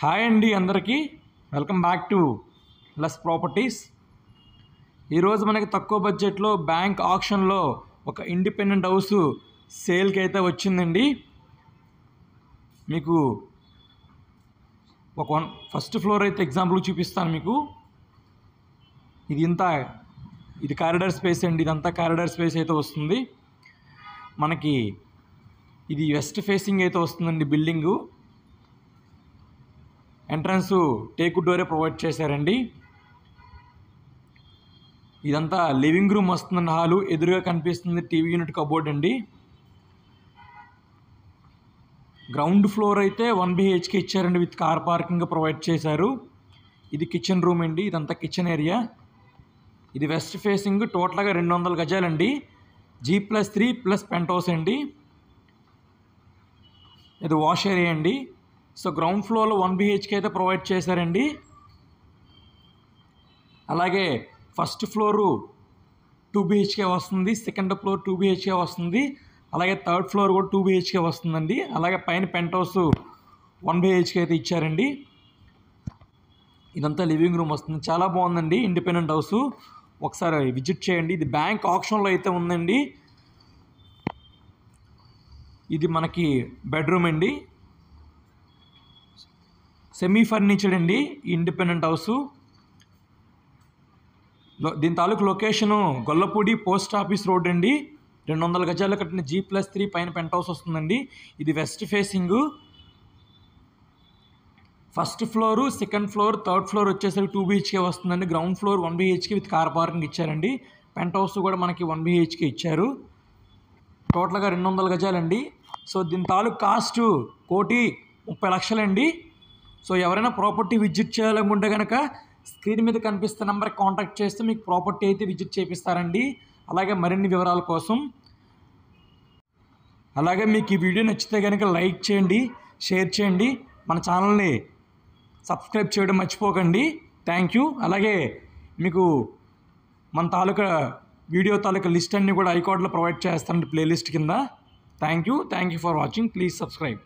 Hi అండి అందరికీ welcome back to less properties. ఈరోజు మనకి తక్కువ బడ్జెట్లో బ్యాంక్ ఆక్షన్లో ఒక ఇండిపెండెంట్ హౌస్ సేల్కి అయితే వచ్చిందండి. మీకు ఫస్ట్ ఫ్లోర్ అయితే ఎగ్జాంపుల్ చూపిస్తాను మీకు. ఇది కారిడార్ స్పేస్ అండి. ఇదంతా కారిడార్ స్పేస్ అయితే వస్తుంది మనకి. ఇది వెస్ట్ ఫేసింగ్ అయితే వస్తుందండి బిల్డింగు. ఎంట్రన్స్ టేకు డోరే ప్రొవైడ్ చేశారండి. ఇదంతా లివింగ్ రూమ్ వస్తుందండి. హాలు ఎదురుగా కనిపిస్తుంది టీవీ యూనిట్ కబోర్డ్ అండి. గ్రౌండ్ ఫ్లోర్ అయితే 1 BHK ఇచ్చారండి, విత్ కార్ పార్కింగ్ ప్రొవైడ్ చేశారు. ఇది కిచెన్ రూమ్ అండి. ఇదంతా కిచెన్ ఏరియా. ఇది వెస్ట్ ఫేసింగ్. టోటల్గా 200 గజాలండి. G+3+ పెంట్ హౌస్ అండి. ఇది వాష్ ఏరియా అండి. సో గ్రౌండ్ ఫ్లోర్లో 1 BHK అయితే ప్రొవైడ్ చేశారండి. అలాగే ఫస్ట్ ఫ్లోరు 2 BHK వస్తుంది, సెకండ్ ఫ్లోర్ 2 BHK వస్తుంది, అలాగే థర్డ్ ఫ్లోర్ కూడా 2 BHK వస్తుందండి. అలాగే పైన పెంట్ హౌస్ 1 BHK అయితే ఇచ్చారండి. ఇదంతా లివింగ్ రూమ్ వస్తుంది. చాలా బాగుందండి ఇండిపెండెంట్ హౌస్. ఒకసారి విజిట్ చేయండి. ఇది బ్యాంక్ ఆక్షన్లో అయితే ఉందండి. ఇది మనకి బెడ్రూమ్ అండి. సెమీ ఫర్నిచర్డ్ అండి ఇండిపెండెంట్ హౌసు. దీని తాలూకు location Gollapudi post office road అండి. 200 గజాలు కట్టిన G+3 పైన పెంట్ హౌస్ వస్తుందండి. ఇది west facing. First floor, second floor, third floor వచ్చేసరికి 2 BHK వస్తుందండి. Ground floor 1 BHK with car parking ఇచ్చారండి. పెంట్ హౌస్ కూడా మనకి 1 BHK ఇచ్చారు. టోటల్గా 200 గజాలండి. సో దీని తాలూకు కాస్ట్ 1,30,00,000 అండి. సో ఎవరైనా ప్రాపర్టీ విజిట్ చేయాలనుకుంటే కనుక స్క్రీన్ మీద కనిపిస్తున్న నెంబర్కి కాంటాక్ట్ చేస్తే మీకు ప్రాపర్టీ అయితే విజిట్ చేపిస్తారండి. అలాగే మరిన్ని వివరాల కోసం. అలాగే మీకు ఈ వీడియో నచ్చితే కనుక లైక్ చేయండి, షేర్ చేయండి, మన ఛానల్ని సబ్స్క్రైబ్ చేయడం మర్చిపోకండి. Thank you. అలాగే మీకు మన తాలూకా వీడియో తాలూకా లిస్ట్ అన్నీ కూడా ఐకార్డ్లో ప్రొవైడ్ చేస్తానండి, ప్లేలిస్ట్ కింద. Thank you for watching. Please subscribe.